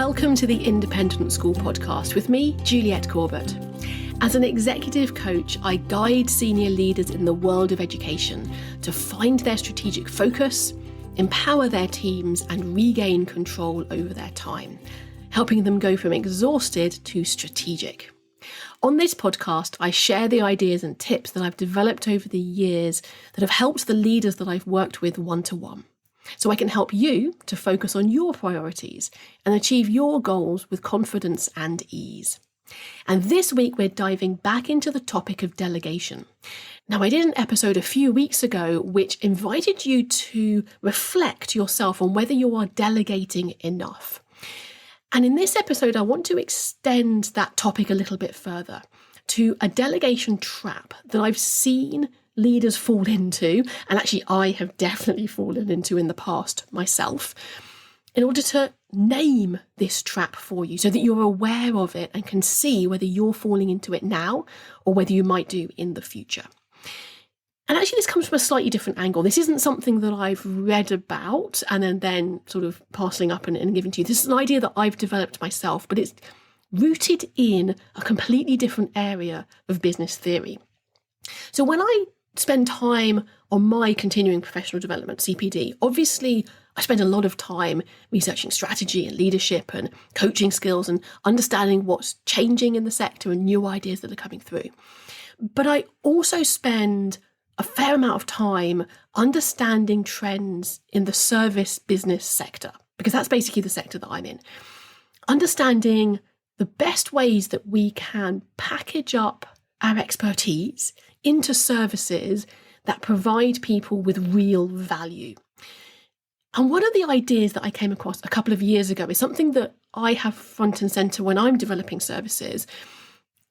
Welcome to the Independent School Podcast with me, Juliet Corbett. As an executive coach, I guide senior leaders in the world of education to find their strategic focus, empower their teams, and regain control over their time, helping them go from exhausted to strategic. On this podcast, I share the ideas and tips that I've developed over the years that have helped the leaders that I've worked with one-to-one. So I can help you to focus on your priorities and achieve your goals with confidence and ease. And this week, we're diving back into the topic of delegation. Now, I did an episode a few weeks ago which invited you to reflect yourself on whether you are delegating enough. And in this episode, I want to extend that topic a little bit further to a delegation trap that I've seen leaders fall into, and actually I have definitely fallen into in the past myself, in order to name this trap for you so that you're aware of it and can see whether you're falling into it now or whether you might do in the future. And actually this comes from a slightly different angle. This isn't something that I've read about and then sort of parceling up and giving to you. This is an idea that I've developed myself, but it's rooted in a completely different area of business theory. So when I spend time on my continuing professional development, CPD, obviously I spend a lot of time researching strategy and leadership and coaching skills and understanding what's changing in the sector and new ideas that are coming through. But I also spend a fair amount of time understanding trends in the service business sector, because that's basically the sector that I'm in. Understanding the best ways that we can package up our expertise into services that provide people with real value. And one of the ideas that I came across a couple of years ago is something that I have front and centre when I'm developing services.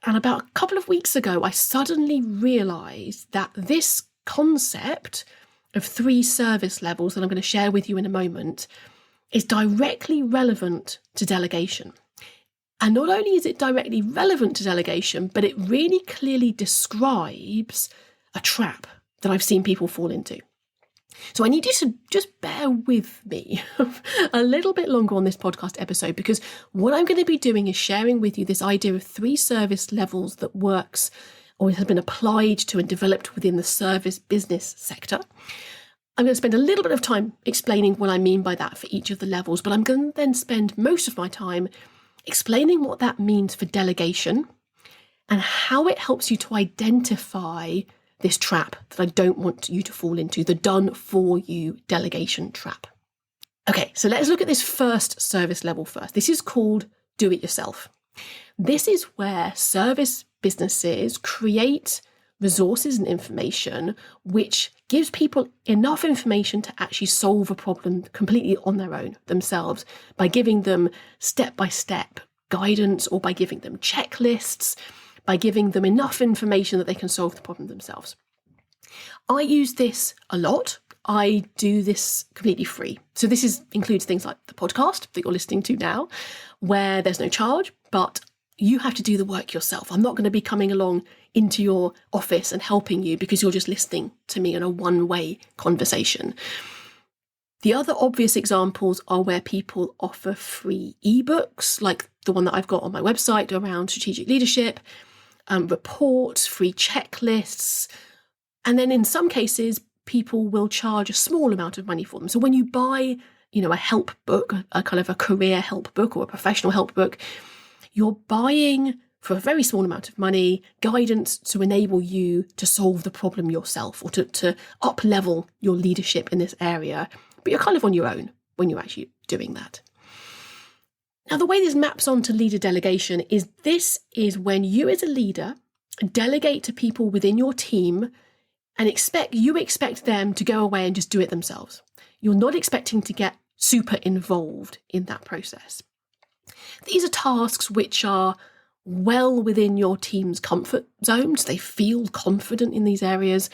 And about a couple of weeks ago, I suddenly realised that this concept of 3 service levels that I'm going to share with you in a moment is directly relevant to delegation. And not only is it directly relevant to delegation, but it really clearly describes a trap that I've seen people fall into. So I need you to just bear with me a little bit longer on this podcast episode, because what I'm going to be doing is sharing with you this idea of 3 service levels that works or has been applied to and developed within the service business sector. I'm going to spend a little bit of time explaining what I mean by that for each of the levels, but I'm going to then spend most of my time explaining what that means for delegation and how it helps you to identify this trap that I don't want you to fall into, the done for you delegation trap. Okay, so let's look at this first service level first. This is called do it yourself. This is where service businesses create resources and information which gives people enough information to actually solve a problem completely on their own themselves by giving them step-by-step guidance or by giving them checklists, by giving them enough information that they can solve the problem themselves. I use this a lot. I do this completely free. So this includes things like the podcast that you're listening to now, where there's no charge, but you have to do the work yourself. I'm not going to be coming along into your office and helping you because you're just listening to me in a one-way conversation. The other obvious examples are where people offer free ebooks, like the one that I've got on my website around strategic leadership, reports, free checklists. And then in some cases, people will charge a small amount of money for them. So when you buy, a help book, a kind of a career help book or a professional help book, you're buying for a very small amount of money guidance to enable you to solve the problem yourself or to up-level your leadership in this area. But you're kind of on your own when you're actually doing that. Now, the way this maps onto leader delegation is when you as a leader delegate to people within your team and you expect them to go away and just do it themselves. You're not expecting to get super involved in that process. These are tasks which are well within your team's comfort zones. They feel confident in these areas.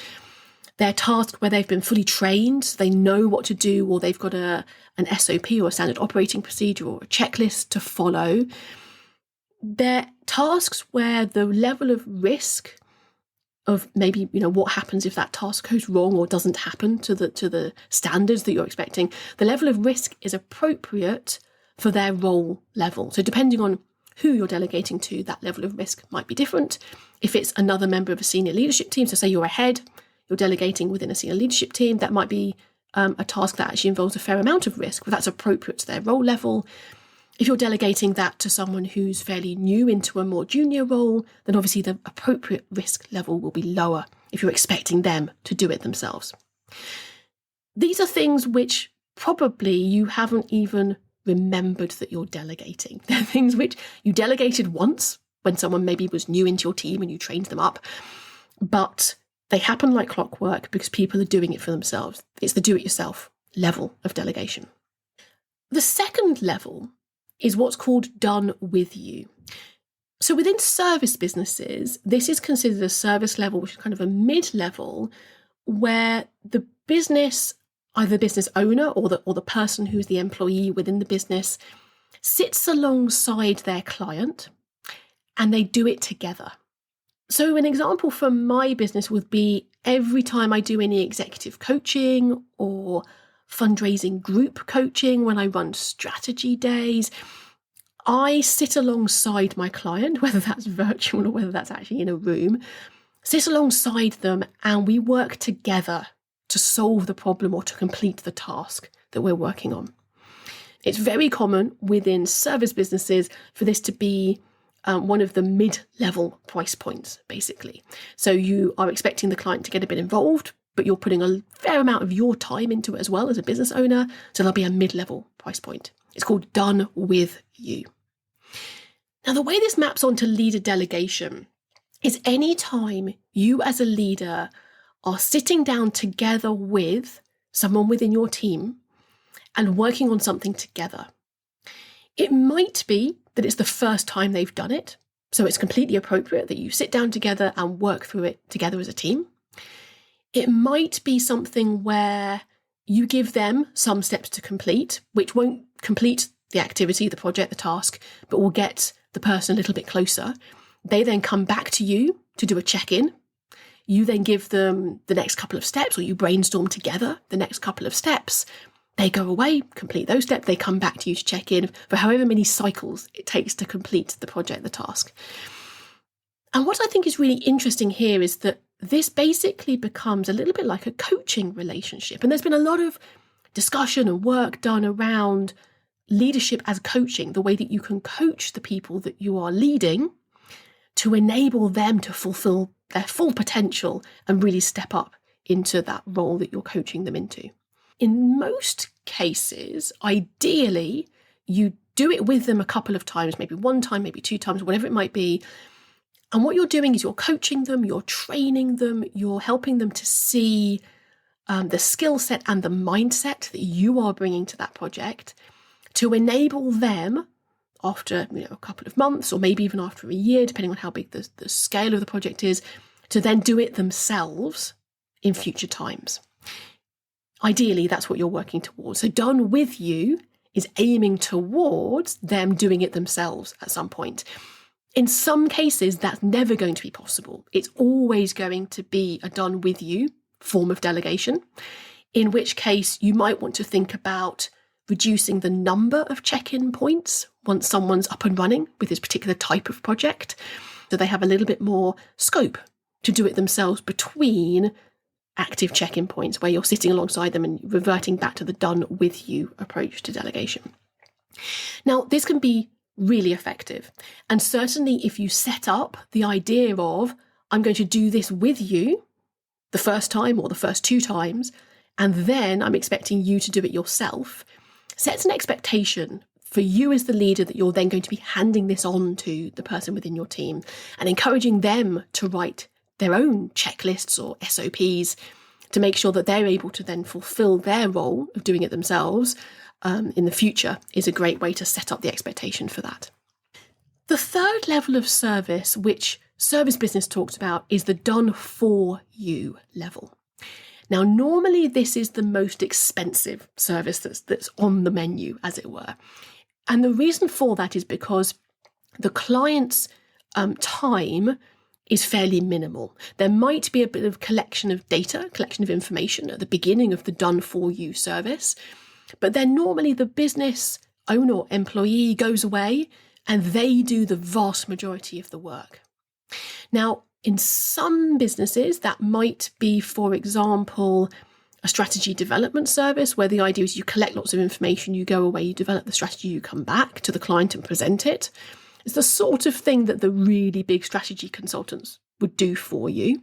They're tasks where they've been fully trained, so they know what to do, or they've got an SOP or a standard operating procedure or a checklist to follow. They're tasks where the level of risk of maybe, what happens if that task goes wrong or doesn't happen to the standards that you're expecting, the level of risk is appropriate for their role level. So depending on who you're delegating to, that level of risk might be different. If it's another member of a senior leadership team, so say you're a head, you're delegating within a senior leadership team, that might be a task that actually involves a fair amount of risk, but that's appropriate to their role level. If you're delegating that to someone who's fairly new into a more junior role, then obviously the appropriate risk level will be lower if you're expecting them to do it themselves. These are things which probably you haven't even remembered that you're delegating. They're things which you delegated once when someone maybe was new into your team and you trained them up, but they happen like clockwork because people are doing it for themselves. It's the do-it-yourself level of delegation. The second level is what's called done with you. So within service businesses, this is considered a service level, which is kind of a mid-level, where the business, either the business owner or the person who's the employee within the business, sits alongside their client and they do it together. So an example from my business would be every time I do any executive coaching or fundraising group coaching, when I run strategy days, I sit alongside my client, whether that's virtual or whether that's actually in a room, sit alongside them and we work together to solve the problem or to complete the task that we're working on. It's very common within service businesses for this to be one of the mid-level price points, basically. So you are expecting the client to get a bit involved, but you're putting a fair amount of your time into it as well as a business owner. So there'll be a mid-level price point. It's called done with you. Now, the way this maps onto leader delegation is any time you as a leader are sitting down together with someone within your team and working on something together. It might be that it's the first time they've done it, so it's completely appropriate that you sit down together and work through it together as a team. It might be something where you give them some steps to complete, which won't complete the activity, the project, the task, but will get the person a little bit closer. They then come back to you to do a check-in. You then give them the next couple of steps, or you brainstorm together the next couple of steps. They go away, complete those steps, they come back to you to check in for however many cycles it takes to complete the project, the task. And what I think is really interesting here is that this basically becomes a little bit like a coaching relationship. And there's been a lot of discussion and work done around leadership as coaching, the way that you can coach the people that you are leading to enable them to fulfill their full potential and really step up into that role that you're coaching them into. In most cases, ideally, you do it with them a couple of times, maybe one time, maybe two times, whatever it might be. And what you're doing is you're coaching them, you're training them, you're helping them to see the skill set and the mindset that you are bringing to that project to enable them after a couple of months or maybe even after a year, depending on how big the scale of the project is, to then do it themselves in future times. Ideally, that's what you're working towards. So done with you is aiming towards them doing it themselves at some point. In some cases, that's never going to be possible. It's always going to be a done with you form of delegation, in which case you might want to think about reducing the number of check-in points once someone's up and running with this particular type of project, so they have a little bit more scope to do it themselves between active check-in points where you're sitting alongside them and reverting back to the done with you approach to delegation. Now, this can be really effective. And certainly if you set up the idea of, I'm going to do this with you the first time or the first two times, and then I'm expecting you to do it yourself, sets an expectation for you as the leader that you're then going to be handing this on to the person within your team and encouraging them to write their own checklists or SOPs to make sure that they're able to then fulfill their role of doing it themselves in the future is a great way to set up the expectation for that. The third level of service, which service business talks about, is the done for you level. Now, normally this is the most expensive service that's on the menu, as it were. And the reason for that is because the client's time is fairly minimal. There might be a bit of collection of data, collection of information at the beginning of the done for you service, but then normally the business owner or employee goes away and they do the vast majority of the work. Now, in some businesses, that might be, for example, a strategy development service where the idea is you collect lots of information, you go away, you develop the strategy, you come back to the client and present it. It's the sort of thing that the really big strategy consultants would do for you.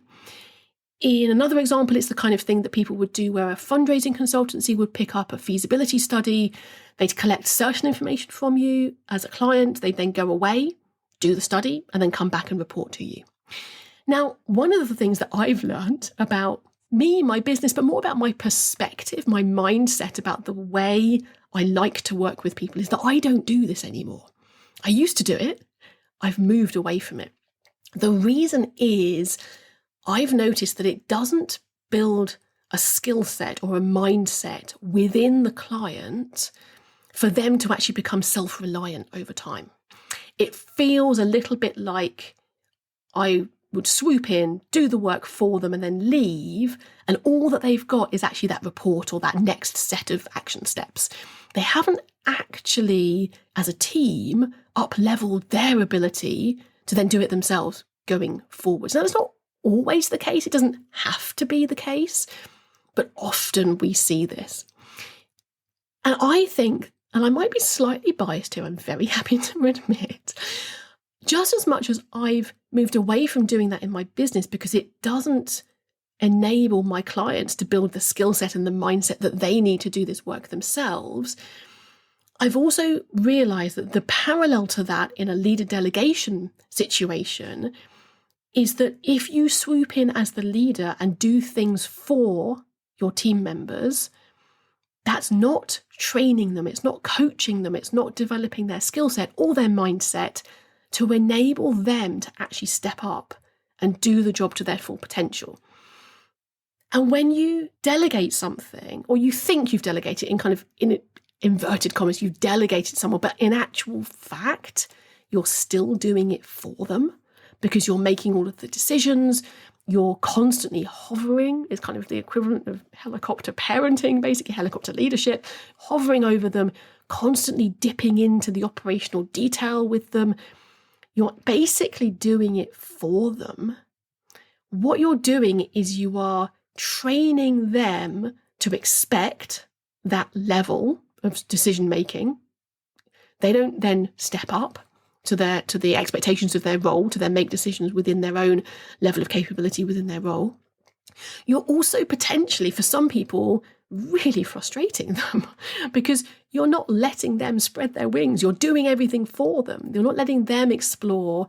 In another example, it's the kind of thing that people would do where a fundraising consultancy would pick up a feasibility study. They'd collect certain information from you as a client. They'd then go away, do the study, and then come back and report to you. Now, one of the things that I've learned about me, my business, but more about my perspective, my mindset about the way I like to work with people is that I don't do this anymore. I used to do it. I've moved away from it. The reason is I've noticed that it doesn't build a skill set or a mindset within the client for them to actually become self-reliant over time. It feels a little bit like I would swoop in, do the work for them and then leave, and all that they've got is actually that report or that next set of action steps. They haven't actually, as a team, up-leveled their ability to then do it themselves going forwards. Now, that's not always the case. It doesn't have to be the case, but often we see this. And I think, and I might be slightly biased here, I'm very happy to admit, just as much as I've moved away from doing that in my business because it doesn't enable my clients to build the skill set and the mindset that they need to do this work themselves, I've also realized that the parallel to that in a leader delegation situation is that if you swoop in as the leader and do things for your team members, that's not training them, it's not coaching them, it's not developing their skill set or their mindset to enable them to actually step up and do the job to their full potential. And when you delegate something, or you think you've delegated in inverted commas, you've delegated someone, but in actual fact, you're still doing it for them because you're making all of the decisions, you're constantly hovering, is kind of the equivalent of helicopter parenting, basically helicopter leadership, hovering over them, constantly dipping into the operational detail with them. You're basically doing it for them. What you're doing is you are training them to expect that level of decision making. They don't then step up to the expectations of their role, to then make decisions within their own level of capability within their role. You're also potentially, for some people, really frustrating them because you're not letting them spread their wings. You're doing everything for them. You're not letting them explore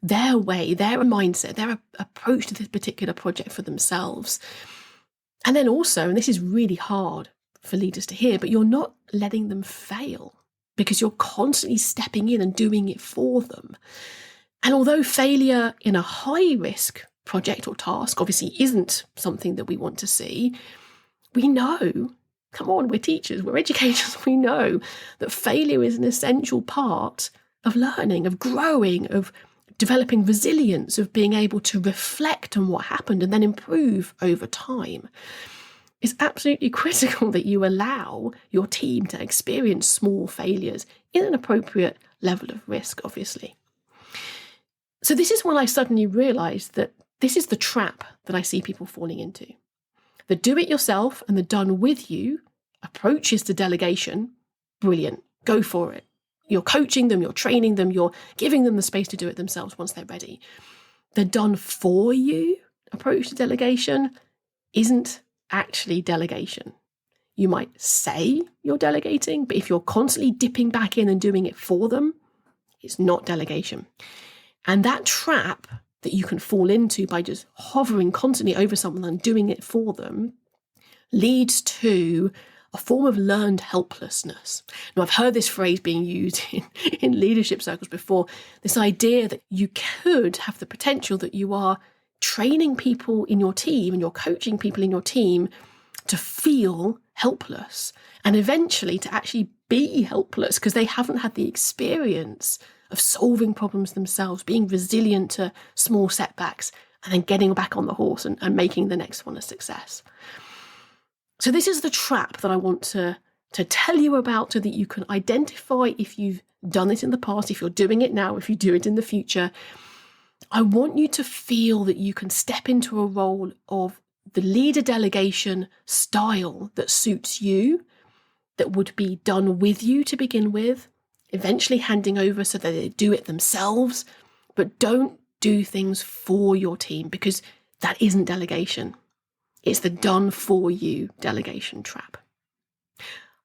their way, their mindset, their approach to this particular project for themselves. And then also, and this is really hard for leaders to hear, but you're not letting them fail because you're constantly stepping in and doing it for them. And although failure in a high-risk project or task obviously isn't something that we want to see, we know, come on, we're teachers, we're educators, we know that failure is an essential part of learning, of growing, of developing resilience, of being able to reflect on what happened and then improve over time. It's absolutely critical that you allow your team to experience small failures in an appropriate level of risk, obviously. So this is when I suddenly realised that this is the trap that I see people falling into. The do-it-yourself and the done-with-you approaches to delegation, brilliant, go for it. You're coaching them, you're training them, you're giving them the space to do it themselves once they're ready. The done-for-you approach to delegation isn't actually delegation. You might say you're delegating, but if you're constantly dipping back in and doing it for them, it's not delegation. And that trap that you can fall into by just hovering constantly over someone and doing it for them leads to a form of learned helplessness. Now, I've heard this phrase being used in leadership circles before, this idea that you could have the potential that you are training people in your team and you're coaching people in your team to feel helpless and eventually to actually be helpless because they haven't had the experience of solving problems themselves, being resilient to small setbacks, and then getting back on the horse and making the next one a success. So this is the trap that I want to to tell you about so that you can identify if you've done it in the past, if you're doing it now, if you do it in the future. I want you to feel that you can step into a role of the leader delegation style that suits you, that would be done with you to begin with, eventually handing over so that they do it themselves, but don't do things for your team, because that isn't delegation. It's the done for you delegation trap.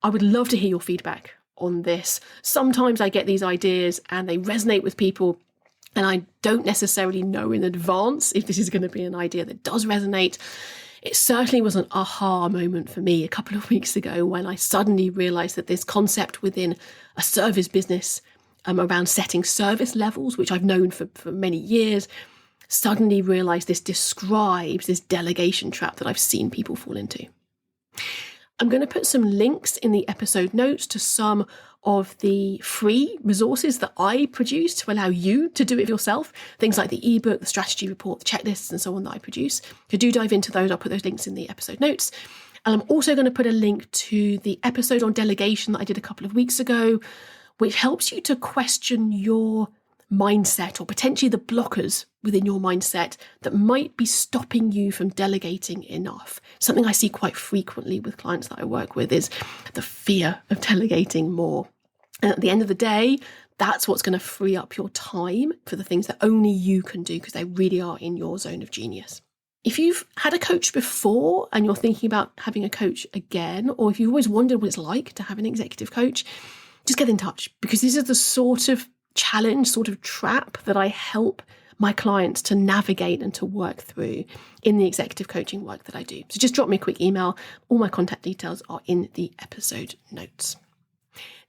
I would love to hear your feedback on this. Sometimes I get these ideas and they resonate with people, and I don't necessarily know in advance if this is going to be an idea that does resonate. It certainly was an aha moment for me a couple of weeks ago when I suddenly realised that this concept within a service business around setting service levels, which I've known for many years, suddenly realised this describes this delegation trap that I've seen people fall into. I'm going to put some links in the episode notes to some of the free resources that I produce to allow you to do it yourself. Things like the ebook, the strategy report, the checklists, and so on that I produce. If you do dive into those, I'll put those links in the episode notes. And I'm also going to put a link to the episode on delegation that I did a couple of weeks ago, which helps you to question your mindset, or potentially the blockers within your mindset that might be stopping you from delegating enough. Something I see quite frequently with clients that I work with is the fear of delegating more. And at the end of the day, that's what's going to free up your time for the things that only you can do, because they really are in your zone of genius. If you've had a coach before and you're thinking about having a coach again, or if you've always wondered what it's like to have an executive coach, just get in touch, because this is the sort of challenge, sort of trap that I help my clients to navigate and to work through in the executive coaching work that I do. So just drop me a quick email. All my contact details are in the episode notes.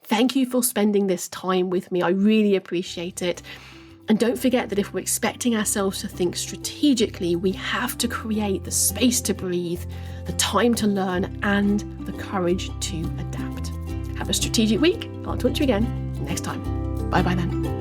Thank you for spending this time with me. I really appreciate it. And don't forget that if we're expecting ourselves to think strategically, we have to create the space to breathe, the time to learn, and the courage to adapt. Have a strategic week. I'll talk to you again next time. Bye-bye then.